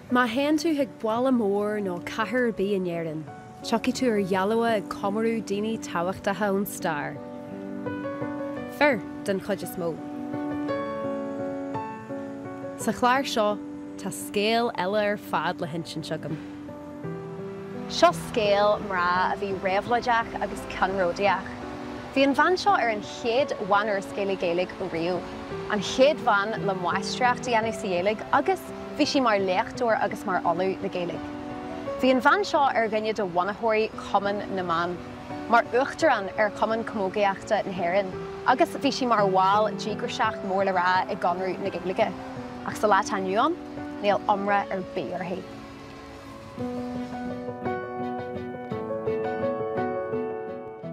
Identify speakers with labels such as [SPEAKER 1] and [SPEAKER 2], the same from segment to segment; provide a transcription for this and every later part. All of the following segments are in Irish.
[SPEAKER 1] Má hen tú hiag bhála mór nó cahar bí in éireann, tuci tú ar dhealawa ag comarú daoine tábhachta haon star. Fear den chuid is mó. Sa chláir seo, tá scéal eile ar fad le hinsin sugam.
[SPEAKER 2] Seo scéal mrá a bhí réabhlaideach agus canróideach. Bhí an bhain seo ar an chéad bhain ar scéala Gaeilge ó riú. An chéad bhain le mhaistreacht dhéanamh sa Gaeilge agus bhí sí mar leachtóir agus mar olú le Gaeilge. Bhí an bhain seo ar gcinne do bhanathirí cumann na man, mar uachtaran ar cumann comhionannais na hÉireann, agus bhí sí mar bháil díograseacht mór le rá i gcónrú na Gaeilge. Ach sa leith aniuan, níl iomra ar bí orthaí.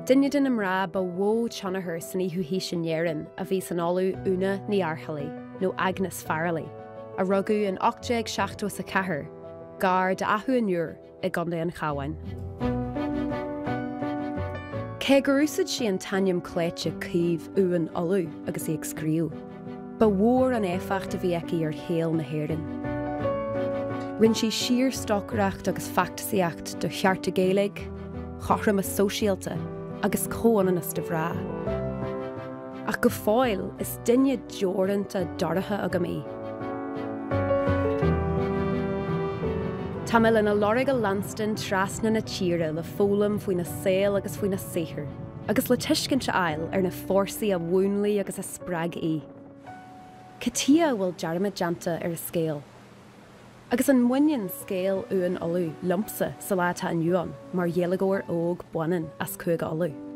[SPEAKER 1] Duine den am rá ba bhó teannathir san ihuaí sin éireann a bhí san Ollaimh Úna Ní Fhaircheallaigh nó Agnes Fhaircheallaigh, a rugadh an 874 gar de athbheochan nuair i Contae an Chabháin. Cé gur úsáid sí an t-ainm cleite cíomh Uan Uladh agus ag scríú, ba mhór an éifeacht a bhí aici ar shaol na hÉireann. Rinn sí siar stocaireacht agus factasaíocht do chearta Gaeilge, chorraim a sosialta agus comhionannais de bhrá. Ach go fáil is duine deoranta doratha agam í. Tá mé lena lorg a Lanston trasna na tíre le fólam faoin na Scéal agus faoin na saothar, agus le tuiscint ail ar na fórsaí a bhúnlaí agus a spreag í. Catia bhfuil dearmadta ar a Scéal. Agus an muinneann Scéal Uan Uladh lumpsa sa leith aniuan mar dhéalagóir óg buanan as chuig Uladh.